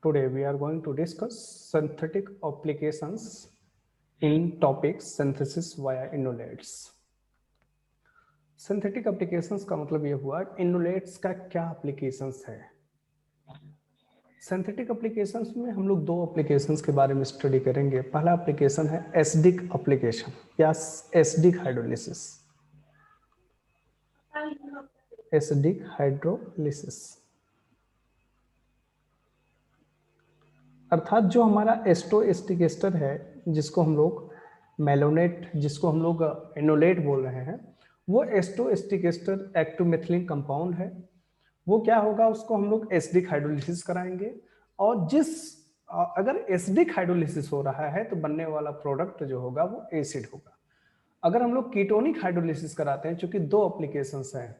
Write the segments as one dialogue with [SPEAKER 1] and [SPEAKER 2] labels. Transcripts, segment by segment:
[SPEAKER 1] Today we are going to discuss synthetic applications in topic synthesis via inolates. Synthetic applications का मतलब ये हुआ इनोलेट्स का क्या एप्लीकेशंस है। सिंथेटिक एप्लीकेशंस में हम लोग दो एप्लीकेशंस के बारे में स्टडी करेंगे। पहला एप्लीकेशन है एसिडिक एप्लीकेशन या एसिडिक हाइड्रोलिसिस। एसिडिक हाइड्रोलिसिस अर्थात जो हमारा एस्टोएस्टिक एस्टर है, जिसको हम लोग मेलोनेट, जिसको हम लोग इनोलेट बोल रहे हैं, वो एस्टोएस्टिक एस्टर एक्टोमेथिलीन कंपाउंड है। वो क्या होगा, उसको हम लोग एसिडिक हाइड्रोलिसिस कराएंगे और अगर एसिडिक हाइड्रोलिसिस हो रहा है तो बनने वाला प्रोडक्ट जो होगा वो एसिड होगा। अगर हम लोग कीटोनिक हाइड्रोलिसिस कराते हैं, चूंकि दो एप्लीकेशंस हैं,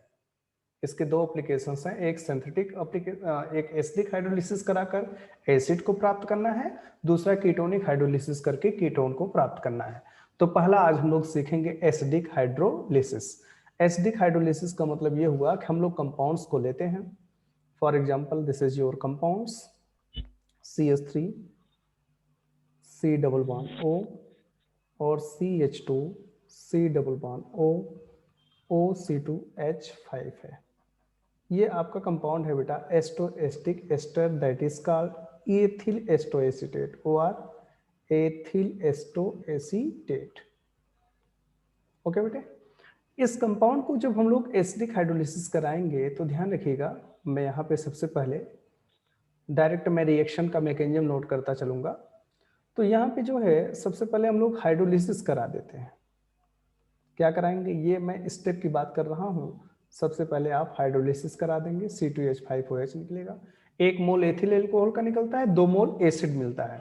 [SPEAKER 1] इसके दो एप्लीकेशंस हैं, एक सिंथेटिक एक एसिडिक हाइड्रोलिसिस कराकर एसिड को प्राप्त करना है, दूसरा कीटोनिक हाइड्रोलिसिस करके कीटोन को प्राप्त करना है। तो पहला आज हम लोग सीखेंगे एसिडिक हाइड्रोलिसिस। एसिडिक हाइड्रोलिसिस का मतलब ये हुआ कि हम लोग कंपाउंड्स को लेते हैं। For example this is your compounds CH3 C double bond O और CH2 C double bond O OC2H5 है। ये आपका कंपाउंड है बेटा acetoacetic ester that is called ethyl acetoacetate और एथिल एस्टोएसीटेट। ओके बेटे, इस कंपाउंड को जब हम लोग एसिडिक हाइड्रोलिसिस कराएंगे तो ध्यान रखिएगा, मैं यहाँ पे सबसे पहले डायरेक्ट मैं रिएक्शन का मैकेनिज्म नोट करता चलूंगा। तो यहाँ पे जो है सबसे पहले हम लोग हाइड्रोलिसिस करा देते हैं। क्या कराएंगे, ये मैं स्टेप की बात कर रहा हूँ। सबसे पहले आप हाइड्रोलिसिस करा देंगे, C2H5OH निकलेगा, 1 मोल एथिल एल्कोहल का निकलता है, 2 मोल एसिड मिलता है,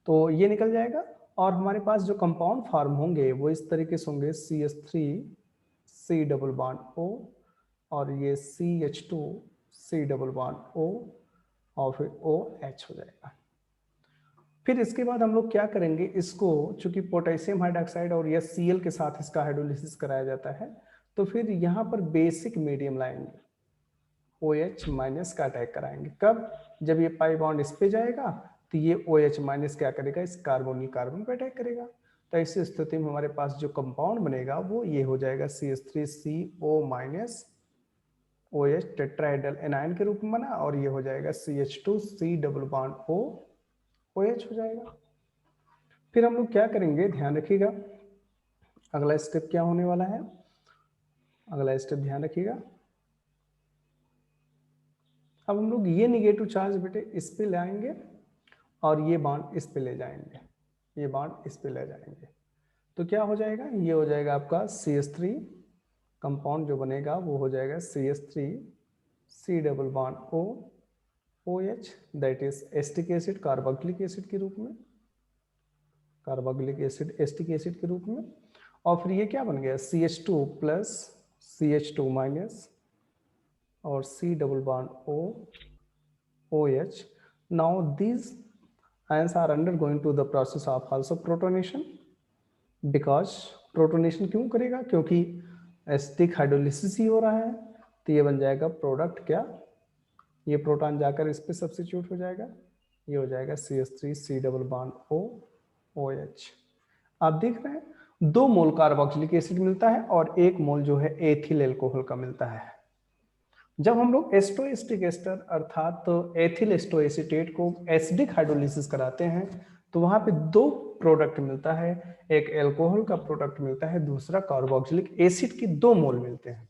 [SPEAKER 1] तो ये निकल जाएगा। और हमारे पास जो कंपाउंड फॉर्म होंगे वो इस तरीके से होंगे CH3 C double bond O और ये CH2 C double bond O और फिर OH हो जाएगा। फिर इसके बाद हम लोग क्या करेंगे, इसको चूंकि पोटेशियम हाइड्रोक्साइड और या Cl के साथ इसका हाइड्रोलिसिस कराया जाता है, तो फिर यहाँ पर बेसिक मीडियम लाएंगे, OH माइनस का अटैक कराएंगे। कब, जब ये पाई बॉन्ड इस पे जाएगा तो ये OH माइनस क्या करेगा, इस कार्बोनिल कार्बन पे अटैक करेगा। तो ऐसी स्थिति में हमारे पास जो कंपाउंड बनेगा वो ये हो जाएगा CH3CO minus OH tetrahedral anion के रूप में बना, और ये हो जाएगा CH2C double bond O OH हो जाएगा। फिर हम लोग क्या करेंगे, ध्यान रखिएगा, अगला स्टेप क्या होने वाला है, अगला स्टेप ध्यान रखिएगा। अब हम लोग ये निगेटिव चार्ज बेटे इस पे लाएंगे और ये बॉन्ड इस पे ले जाएंगे, ये बॉन्ड इस पे ले जाएंगे, तो क्या हो जाएगा, ये हो जाएगा आपका CH3 कंपाउंड जो बनेगा वो हो जाएगा CH3 C double bond O OH that is acetic acid, carboxylic acid के रूप में, कार्बोक्सिलिक एसिड एस्टिक एसिड के रूप में। और फिर ये क्या बन गया, CH2 प्लस CH2 माइनस और C double bond O OH. Now these ions are undergoing to the process of also protonation, because protonation क्यों करेगा, क्योंकि एसिडिक हाइड्रोलिसिस ही हो रहा है, तो ये बन जाएगा प्रोडक्ट क्या, ये प्रोटॉन जाकर इस पे सब्स्टिट्यूट हो जाएगा, ये हो जाएगा CH3 C double bond O OH। आप देख रहे हैं 2 मोल कार्बोक्सिलिक एसिड मिलता है और 1 मोल जो है एथिल एल्कोहल का मिलता है। जब हम लोग एस्टोएस्टिक एस्टर अर्थात एथिल एस्टोएसीटेट को एसिडिक हाइड्रोलिसिस कराते हैं तो वहां पे 2 प्रोडक्ट मिलता है, एक एल्कोहल का प्रोडक्ट मिलता है, दूसरा कार्बोक्सिलिक एसिड की 2 मोल मिलते हैं।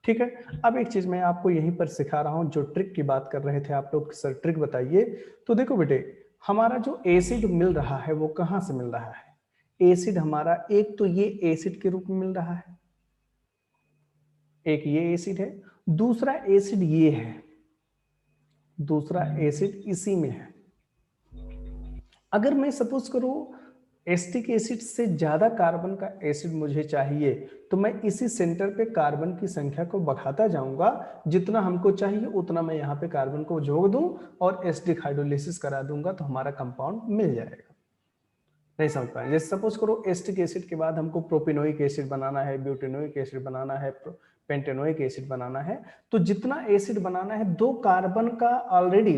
[SPEAKER 1] ठीक है, अब एक चीज मैं आपको यहीं पर सिखा रहा हूं, जो ट्रिक की बात कर रहे थे आप लोग, सर ट्रिक बताइए। तो देखो बेटे, हमारा जो एसिड मिल रहा है वो कहां से मिल रहा है, एसिड हमारा एक तो ये एसिड के रूप में मिल रहा है, एक ये एसिड है, दूसरा एसिड ये है, दूसरा एसिड इसी में है। अगर मैं सपोज करूं एस्टिक एसिड से ज्यादा कार्बन का एसिड मुझे चाहिए, तो मैं इसी सेंटर पे कार्बन की संख्या को बढ़ाता जाऊंगा, जितना हमको चाहिए उतना मैं यहाँ पे कार्बन को जोड़ दूं और एसिडिक हाइड्रोलिसिस करा दूंगा, तो हमारा कंपाउंड मिल जाएगा। नहीं समझ पाए, जैसे सपोज करो एस्टिक एसिड के बाद हमको प्रोपिनोइक एसिड बनाना है, ब्यूटेनोइक एसिड बनाना है, पेंटेनोइक एसिड बनाना है, तो जितना एसिड बनाना है 2 कार्बन का already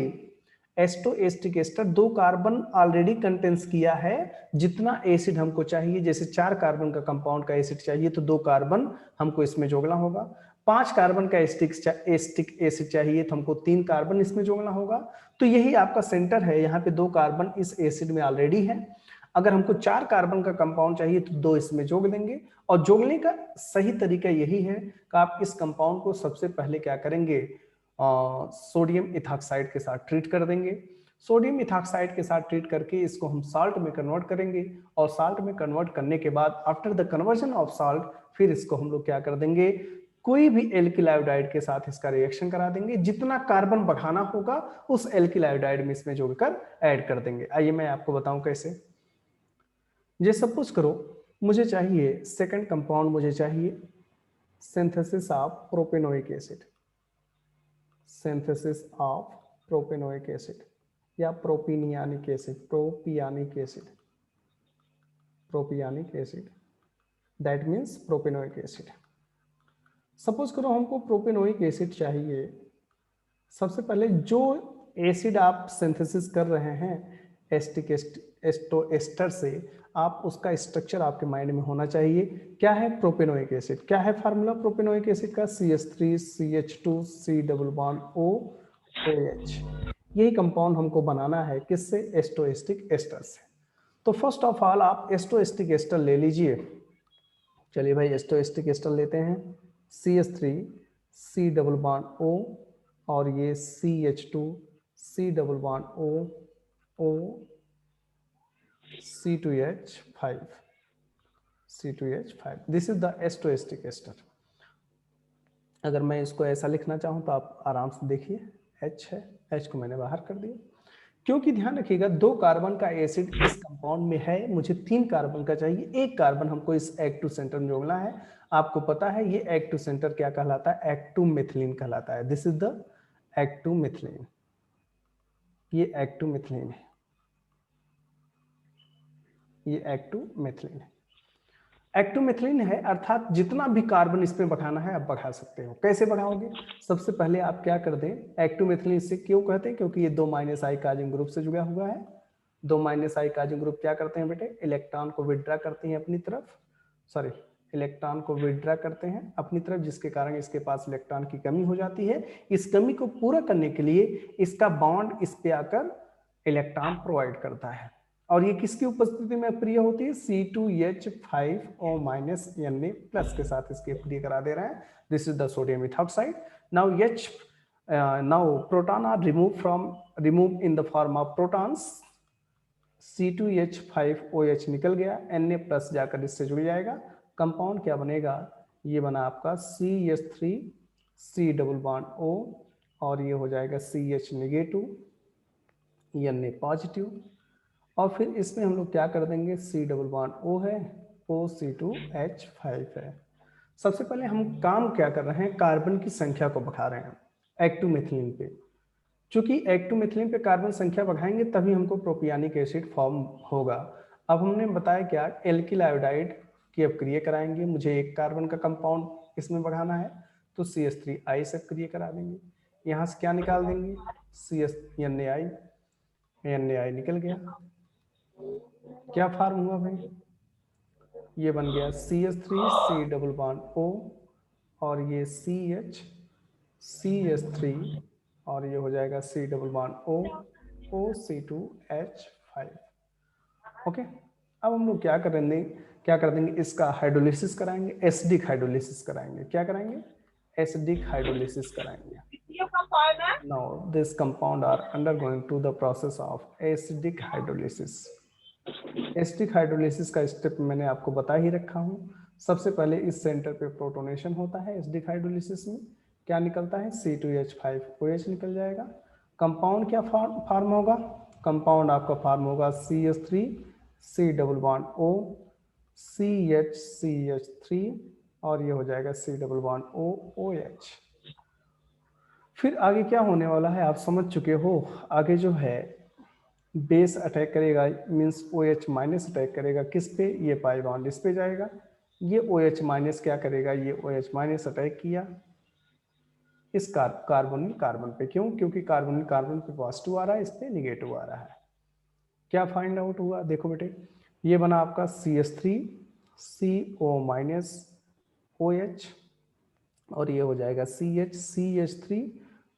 [SPEAKER 1] acetoacetic ester 2 carbon already contains किया है, जितना एसिड हमको चाहिए, जैसे 4 कार्बन का कंपाउंड का एसिड चाहिए तो 2 कार्बन हमको इसमें जोड़ना होगा। 5 कार्बन का एस्टिक एसिड चाहिए तो हमको 3 कार्बन इसमें जोड़ना होगा। तो यही आपका सेंटर है, यहाँ पे 2 कार्बन इस एसिड में ऑलरेडी है। अगर हमको 4 कार्बन का कंपाउंड चाहिए तो 2 इसमें जोड़ देंगे। और जोड़ने का सही तरीका यही है कि आप इस कंपाउंड को सबसे पहले क्या करेंगे, सोडियम इथॉक्साइड के साथ ट्रीट कर देंगे। सोडियम इथॉक्साइड के साथ ट्रीट करके इसको हम साल्ट में कन्वर्ट करेंगे, और साल्ट में कन्वर्ट करने के बाद after the conversion of salt फिर इसको हम लोग क्या कर देंगे, कोई भी एल्किल आयोडाइड के साथ इसका रिएक्शन करा देंगे। जितना कार्बन बढ़ाना होगा उस एल्किल आयोडाइड में इसमें जोड़कर ऐड कर देंगे। आइए मैं आपको बताऊं कैसे। ये सपोज करो मुझे चाहिए सेकंड कंपाउंड, मुझे चाहिए synthesis of propanoic acid, synthesis of propanoic acid या propionic acid, propionic acid, propionic acid, that means propanoic acid. Suppose करो हमको प्रोपेनोइक एसिड चाहिए। सबसे पहले जो एसिड आप सिंथेसिस कर रहे हैं एस्टिक एस्टोएस्टर से, आप उसका स्ट्रक्चर आपके माइंड में होना चाहिए। क्या है प्रोपेनोइक एसिड, क्या है फार्मूला प्रोपेनोइक एसिड का, CH3 CH2 C double bond O OH। यही कंपाउंड हमको बनाना है किससे, एस्टोएस्टिक एस्टर से। तो फर्स्ट ऑफ ऑल आप एस्टोएस्टिक एस्टर ले लीजिए। चलिए भाई एस्टोएस्टिक एस्टर लेते हैं, CH3 C double bond O और ये CH2 C double bond O O C2H5, C2H5, this is the acetoacetic ester. अगर मैं इसको ऐसा लिखना चाहूँ तो आप आराम से देखिए, H है, H को मैंने बाहर कर दिया। क्योंकि ध्यान रखिएगा 2 कार्बन का एसिड इस कंपाउंड में है, मुझे 3 कार्बन का चाहिए, 1 कार्बन हमको इस एक्टिव सेंटर में जोड़ना है। आपको पता है ये एक्टिव सेंटर क्या कहलाता है, एक्टिव मिथिलीन कहलाता है। This is the active methylene, ये एक्टिव मिथिलीन है, ये एक्टिव मिथिलीन है। एक्टिव मिथिलीन है अर्थात जितना भी कार्बन इसमें बढ़ाना है आप बढ़ा सकते हो। कैसे बढ़ाओगे, सबसे पहले आप क्या कर दें, एक्टिव मिथिलीन से क्यों कहते हैं, क्योंकि ये 2 I कार्बन ग्रुप से जुड़ा हुआ है। 2 I कार्बन ग्रुप क्या करते हैं बेटे, इलेक्ट्रॉन को विड्रा करते हैं अपनी तरफ, सॉरी इलेक्ट्रॉन को विड्रा करते हैं अपनी तरफ, जिसके कारण इसके पास इलेक्ट्रॉन की कमी हो जाती है। इस कमी को पूरा करने के लिए इसका बॉन्ड इस पे आकर इलेक्ट्रॉन प्रोवाइड करता है, और ये किसकी उपस्थिति में अप्रिय होती है, C2H5O Na+ के साथ इसकी अप्रिय करा दे रहे हैं। This is the sodium ethoxide. Now proton are remove in the form of protons. C2H5OH निकल गया, Na+ जाकर इससे जुड़ जाएगा। कंपाउंड क्या बनेगा, ये बना आपका CH3 C double bond O और ये हो जाएगा CH नेगेटिव, Na पॉजिटिव, और फिर इसमें हम लोग क्या कर देंगे, C डबल बॉन्ड O है, OC2H5 है। सबसे पहले हम काम क्या कर रहे हैं, कार्बन की संख्या को बढ़ा रहे हैं एक्टिव मिथिलीन पे। चूंकि एक्टिव मिथिलीन पे कार्बन संख्या बढ़ाएंगे तभी हमको प्रोपियानिक एसिड फॉर्म होगा। अब हमने बताया क्या, एल्किल आयोडाइड की अपक्रिया कराएंगे। मुझे 1 कार्बन का कंपाउंड इसमें बढ़ाना है तो CH3I से अपक्रिया करा देंगे। यहाँ से क्या निकाल देंगे, NaI निकल गया। क्या फॉर्म हुआ भाई, ये बन गया CH3 C double bond O और ये CH3 और ये हो जाएगा C double bond O OC2H5। Okay, अब हम लोग क्या कर देंगे, इसका हाइड्रोलिसिस कराएंगे, एसिडिक हाइड्रोलिसिस कराएंगे। क्या कराएंगे, एसिडिक हाइड्रोलिसिस कराएंगे। Now this compound are undergoing to the process of acidic hydrolysis। Acidic hydrolysis का स्टेप मैंने आपको बता ही रखा हूँ। सबसे पहले इस सेंटर पे प्रोटोनेशन होता है एसिडिक हाइड्रोलिसिस में, क्या निकलता है, C2H5OH निकल जाएगा। कंपाउंड क्या फॉर्म होगा, कंपाउंड आपका फॉर्म होगा CH3 C double bond O CH और ये हो जाएगा C double bond O OH। फिर आगे क्या होने वाला है आप समझ चुके हो। आगे जो है बेस अटैक करेगा, मींस OH- अटैक करेगा किस पे, ये पाई बॉन्ड इस पे जाएगा। ये OH- क्या करेगा, ये OH- अटैक किया, इस कार्बोनिल कार्बन पे। क्यों? क्योंकि कार्बोनिल कार्बन पे पॉजिटिव आ रहा है, इस पे निगेटिव आ रहा है। क्या फाइंड आउट हुआ? देखो बेटे, ये बना आपका CH3 CO माइनस OH, और ये हो जाएगा CH3,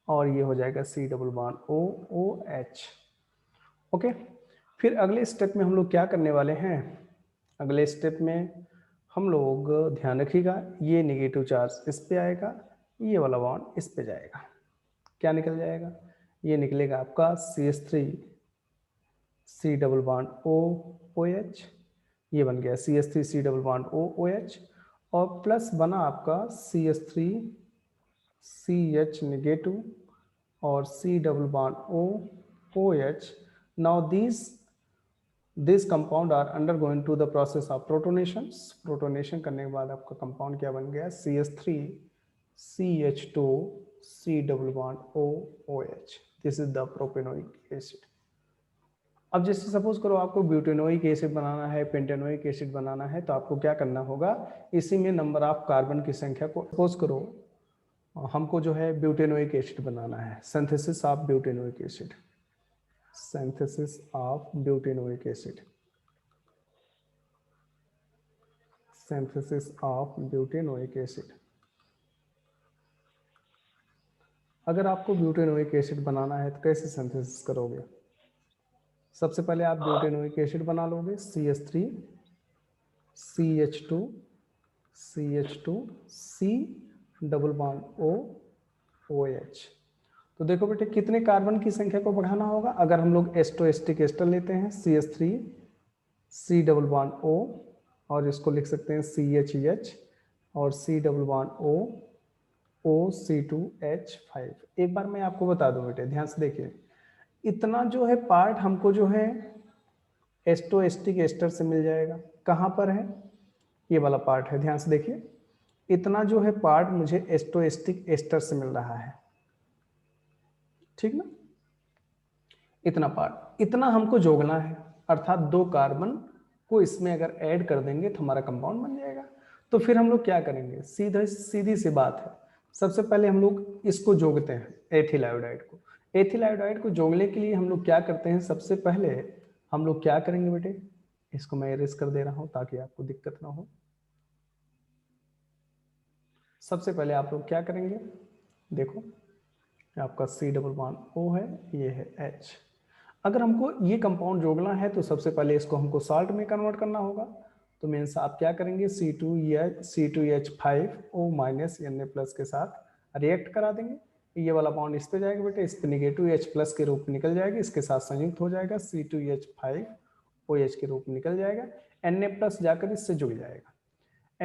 [SPEAKER 1] और ये हो जाएगा C double bond OOH। Okay, फिर अगले स्टेप में हम लोग क्या करने वाले हैं? अगले स्टेप में हम लोग, ध्यान रखिएगा, ये नेगेटिव चार्ज इस पे आएगा, ये वाला बॉन्ड इस पे जाएगा। क्या निकल जाएगा? ये निकलेगा आपका CH3 C double bond OOH, ये बन गया CH3 C double bond OOH, और प्लस बना आपका CH3 CH नेगेटिव और C double bond OH। Now this compound are undergoing to the process of protonation. Protonation करने के बाद आपका कंपाउंड क्या बन गया? CH3 CH2 C double bond OOH। This is the propanoic acid. अब जैसे सपोज करो आपको ब्यूटेनोइक एसिड बनाना है, पेंटेनोइक एसिड बनाना है, तो आपको क्या करना होगा? इसी में नंबर ऑफ कार्बन की संख्या को, सपोज करो हमको जो है ब्यूटेनोइक एसिड बनाना है, synthesis of butanoic acid, synthesis of butanoic acid, synthesis of butanoic acid. अगर आपको ब्यूटेनोइक एसिड बनाना है तो कैसे सिंथेसिस करोगे? सबसे पहले आप ब्यूटेनोइक एसिड बना लोगे, CH3 CH2 CH2 C double bond OH। तो देखो बेटे, कितने कार्बन की संख्या को बढ़ाना होगा? अगर हम लोग एस्टोएस्टिक एस्टर लेते हैं, CH3 C double bond O, और इसको लिख सकते हैं CHEH, और C double bond O OC2H5। एक बार मैं आपको बता दूं बेटे, ध्यान से देखिए, इतना जो है पार्ट हमको जो है एस्टोएस्टिक एस्टर से मिल जाएगा। कहाँ पर है? ये वाला पार्ट है, ध्यान से देखिए, इतना जो है पार्ट मुझे एस्टोएस्टिक एस्टर से मिल रहा है, ठीक ना? इतना पार्ट, इतना हमको जोड़ना है, अर्थात 2 कार्बन को इसमें अगर ऐड कर देंगे तो हमारा कंपाउंड बन जाएगा। तो फिर हम लोग क्या करेंगे? सीधी सी बात है, सबसे पहले हम लोग इसको जोड़ते हैं, एथिल आयोडाइड को। एथिल आयोडाइड को जोड़ने के लिए हम लोग क्या करते हैं? सबसे पहले हम लोग क्या करेंगे बेटे, इसको मैं इरेज कर दे रहा हूं ताकि आपको दिक्कत ना हो। सबसे पहले आप लोग क्या करेंगे? देखो, आपका C डबल बॉन्ड O है, ये है H। अगर हमको ये कंपाउंड जोड़ना है तो सबसे पहले इसको हमको साल्ट में कन्वर्ट करना होगा। तो मीन्स आप क्या करेंगे? C2H5O माइनस Na प्लस के साथ रिएक्ट करा देंगे। ये वाला बॉन्ड इस पे जाएगा बेटे, इस पे निगेटिव H प्लस के रूप में निकल जाएगा, इसके साथ संयुक्त हो जाएगा, C2H5OH के रूप में निकल जाएगा, Na प्लस जाकर इससे जुड़ जाएगा।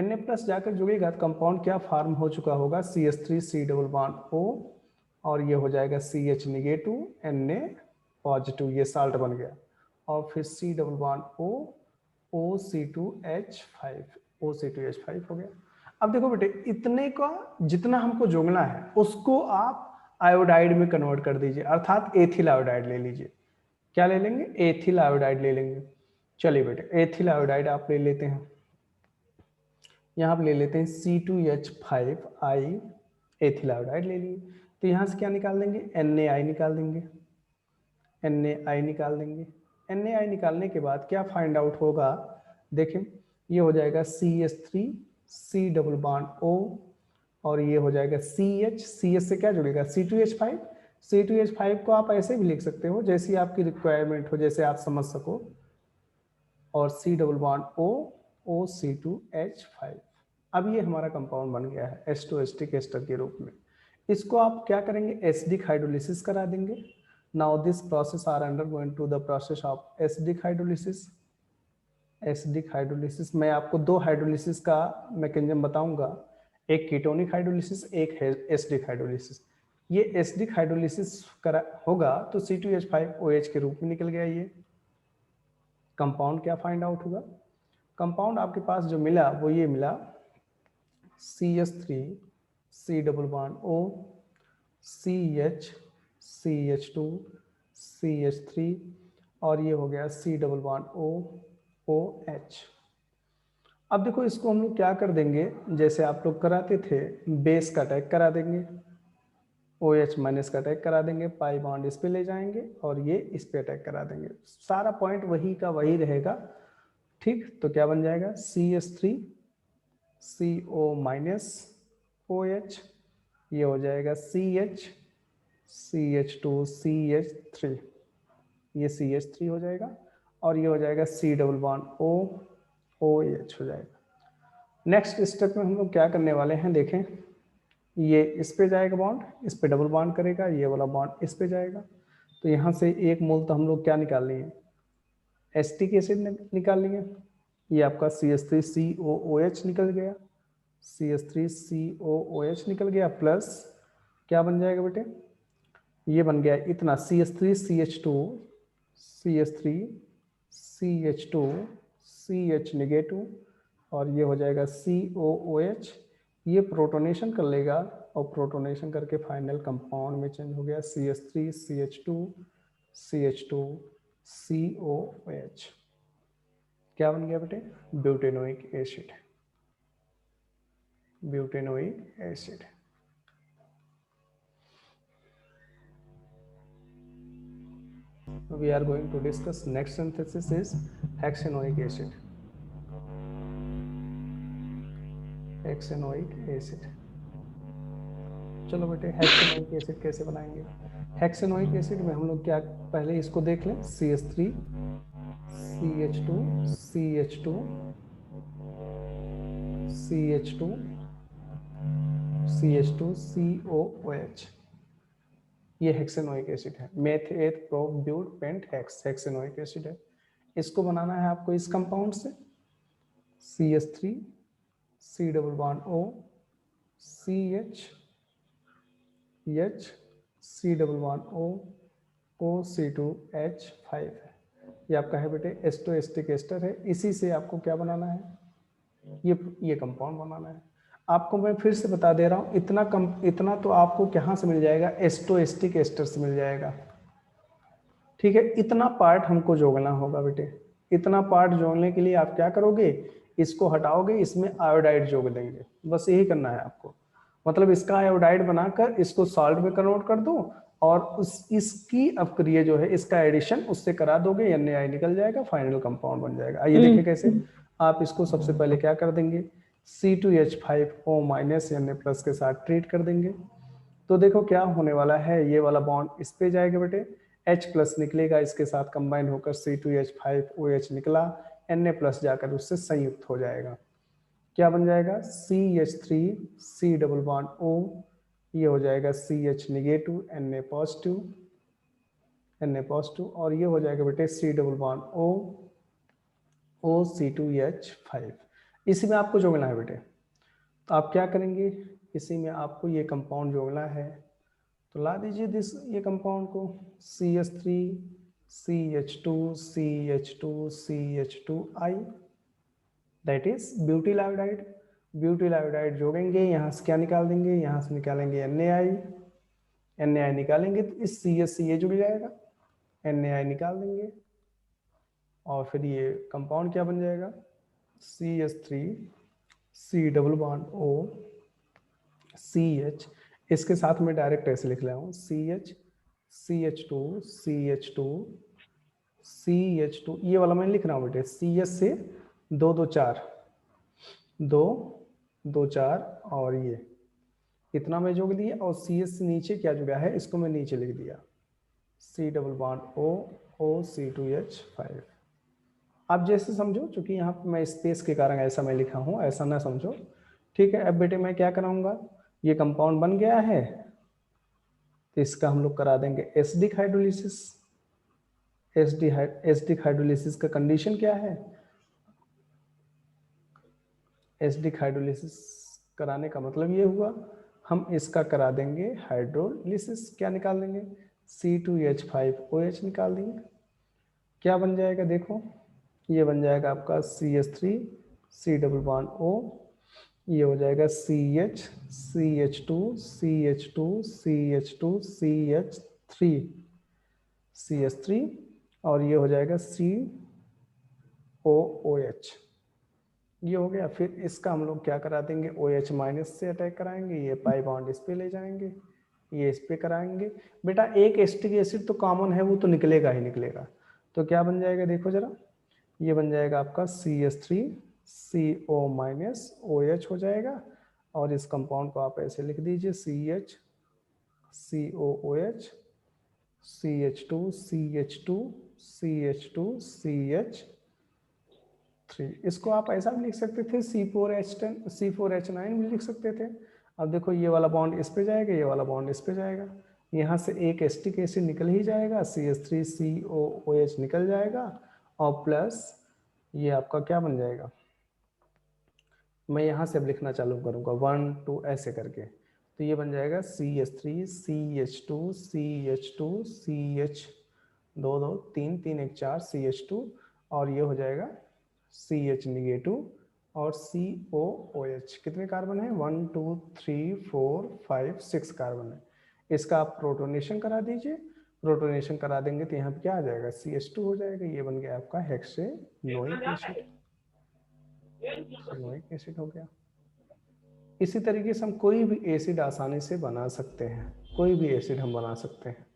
[SPEAKER 1] Na प्लस जाकर जुड़ेगा तो कंपाउंड क्या फॉर्म हो चुका होगा? CH3 C double bond O, और ये हो जाएगा CH निगेटिव Na पॉजिटिव, ये साल्ट बन गया, और फिर C double bond O OC2H5 हो गया। अब देखो बेटे, इतने का जितना हमको जोड़ना है उसको आप आयोडाइड में कन्वर्ट कर दीजिए, अर्थात एथिल आयोडाइड ले लीजिए। क्या ले लेंगे? एथिल आयोडाइड ले लेंगे। चलिए बेटे, एथिल आयोडाइड आप ले लेते हैं, यहाँ पे ले लेते हैं C2H5I, एथिल आयोडाइड ले लिए। तो यहाँ से क्या निकाल देंगे? NaI निकाल देंगे, NaI निकाल देंगे। NaI निकालने के बाद क्या फाइंड आउट होगा? देखें, ये हो जाएगा CH3 C double bond O, और ये हो जाएगा CH से क्या जुड़ेगा? C2H5। C2H5 को आप ऐसे भी लिख सकते हो जैसी आपकी रिक्वायरमेंट हो, जैसे आप समझ सको, और C double bond O OC2H5। अब ये हमारा कंपाउंड बन गया है एस्टोएस्टिक एस्टर के रूप में। इसको आप क्या करेंगे? एसिडिक हाइड्रोलिसिस करा देंगे। Now this process are undergoing to the process of acidic hydrolysis. Acidic hydrolysis, मैं आपको 2 हाइड्रोलिसिस का मैकेनिज्म बताऊंगा, एक कीटोनिक हाइड्रोलिसिस, एक है एसिडिक हाइड्रोलिसिस। ये एसिडिक हाइड्रोलिसिस करा होगा तो C2H5OH के रूप में निकल गया। ये कंपाउंड क्या फाइंड आउट होगा? कंपाउंड आपके पास जो मिला वो ये मिला, CH3 C double bond O CH2 CH3, और ये हो गया C double bond O OH। अब देखो, इसको हम लोग क्या कर देंगे, जैसे आप लोग कराते थे, बेस का अटैक करा देंगे। OH माइनस का अटैक करा देंगे, पाई बॉन्ड इस पे ले जाएंगे और ये इस पे अटैक करा देंगे। सारा पॉइंट वही का वही रहेगा। ठीक, तो क्या बन जाएगा CH3 CO माइनस OH, ये हो जाएगा CH CH2 CH3, ये CH3 हो जाएगा और ये हो जाएगा C double bond O OH हो जाएगा। नेक्स्ट स्टेप में हम लोग क्या करने वाले हैं, देखें, ये इस पे जाएगा बॉन्ड, इस पे डबल बॉन्ड करेगा, ये वाला बॉन्ड इस पे जाएगा। तो यहाँ से एक मोल तो हम लोग क्या निकाल लेंगे, एसिटिक एसिड निकाल लेंगे। ये आपका CH3COOH निकल गया, CH3COOH निकल गया, प्लस क्या बन जाएगा बेटे, ये बन गया इतना CH3CH2 CH3CH2 CH नेगेटिव और ये हो जाएगा COOH। ये प्रोटोनेशन कर लेगा और प्रोटोनेशन करके फाइनल कंपाउंड में चेंज हो गया CH3CH2 CH2 COOH। क्या बन गया बेटे, butanoic acid, butanoic acid. We are going to discuss next synthesis is hexanoic acid. Hexanoic acid, चलो बेटे हेक्सेनोइक एसिड कैसे बनाएंगे। हेक्सेनोइक एसिड में हम लोग क्या, पहले इसको देख लें, CH3 CH2 CH2 CH2 CH2 COOH, ये हेक्सेनोइक एसिड है। Meth eth prop but pent hex hexanoic acid है। इसको बनाना है आपको इस कंपाउंड से CH3 C double bond O CH H C double bond O OC2H5 है। ये आपका है बेटे एस्टोएस्टिक एस्टर है। इसी से आपको क्या बनाना है, ये कंपाउंड बनाना है। आपको मैं फिर से बता दे रहा हूँ, इतना तो आपको कहाँ से मिल जाएगा, एस्टोएस्टिक एस्टर से मिल जाएगा। ठीक है, इतना पार्ट हमको जोड़ना होगा बेटे। इतना पार्ट जोड़ने के लिए आप क्या करोगे, इसको हटाओगे, इसमें आयोडाइड जोड़ देंगे, बस यही करना है आपको। मतलब इसका आयोडाइड बनाकर इसको सॉल्ट में कन्वर्ट कर दो और इसकी अपक्रिया जो है, इसका एडिशन उससे करा दोगे, NaI निकल जाएगा, फाइनल कंपाउंड बन जाएगा। आइए देखिए कैसे। आप इसको सबसे पहले क्या कर देंगे, C2H5O माइनस Na प्लस के साथ ट्रीट कर देंगे। तो देखो क्या होने वाला है, ये वाला बॉन्ड इस पे जाएगा बेटे, H प्लस निकलेगा, इसके साथ कंबाइन होकर C2H5OH निकला, Na प्लस जाकर उससे संयुक्त हो जाएगा। क्या बन जाएगा CH3 C double bond O, ये हो जाएगा CH नेगेटिव Na पॉजिटिव और ये हो जाएगा बेटे C double bond O OC2H5। इसी में आपको जोड़ना है बेटे। तो आप क्या करेंगे, इसी में आपको ये कंपाउंड जोड़ना है। तो ला दीजिए ये कंपाउंड को CH3 CH2 CH2 CH2I, that is butyl iodide. Butyl iodide जोड़ेंगे, यहाँ से क्या निकाल देंगे, यहाँ से निकालेंगे NaI निकालेंगे तो इस CH से ये जुड़ जाएगा, NaI निकाल देंगे और फिर ये कंपाउंड क्या बन जाएगा, CH3 C double bond O CH, इसके साथ में डायरेक्ट ऐसे लिख रहा हूँ CH CH2 CH2 CH2, ये वाला मैं लिख रहा हूँ बेटे, CH से 2 2 4 2 2 4 और ये इतना मैं जोड़ दिया और CH से नीचे क्या जुड़ा है, इसको मैं नीचे लिख दिया C double bond O OC2H5। आप जैसे समझो, चूंकि यहाँ पर मैं स्पेस के कारण ऐसा मैं लिखा हूँ, ऐसा ना समझो। ठीक है, अब बेटे मैं क्या कराऊंगा, ये कंपाउंड बन गया है तो इसका हम लोग करा देंगे एसिडिक हाइड्रोलिसिस। एसिडिक हाइड्रोलिसिस का कंडीशन क्या है, एसिडिक हाइड्रोलिसिस कराने का मतलब ये हुआ हम इसका करा देंगे हाइड्रोलिसिस। क्या निकाल देंगे, C2H5OH निकाल देंगे। क्या बन जाएगा देखो, ये बन जाएगा आपका CH3 C double bond O, ये हो जाएगा CH CH2 CH2 CH2 CH3 और ये हो जाएगा COOH, ये हो गया। फिर इसका हम लोग क्या करा देंगे, OH माइनस से अटैक कराएंगे, ये पाई बॉन्ड इस पे ले जाएंगे, ये इस पे कराएंगे। बेटा एक एसिटिक एसिड तो कॉमन है, वो तो निकलेगा ही निकलेगा। तो क्या बन जाएगा देखो जरा, ये बन जाएगा आपका CH3CO- OH हो जाएगा। और इस कंपाउंड को आप ऐसे लिख दीजिए CH COOH CH2 CH2 इसको आप ऐसा भी लिख सकते थे C4H9 भी लिख सकते थे। अब देखो ये वाला बॉन्ड इस पे जाएगा, ये वाला बॉन्ड इस पे जाएगा, यहाँ से एक एसिटिक एसिड निकल ही जाएगा, CH3COOH निकल जाएगा, और प्लस ये आपका क्या बन जाएगा, मैं यहाँ से अब लिखना चालू करूँगा 1 2 ऐसे करके, तो ये बन जाएगा CH3 CH2 CH2 CH 2 2 3 3 1 4 CH2, और ये हो जाएगा CH निगेटिव और COOH। कितने कार्बन है, 1 2 3 4 5 6 कार्बन है। इसका आप प्रोटोनेशन करा दीजिए, प्रोटोनेशन करा देंगे तो यहाँ पे क्या आ जाएगा, CH2 हो जाएगा। ये बन गया आपका हेक्सेनोइक एसिड हो गया। इसी तरीके से हम कोई भी एसिड आसानी से बना सकते हैं, कोई भी एसिड हम बना सकते हैं।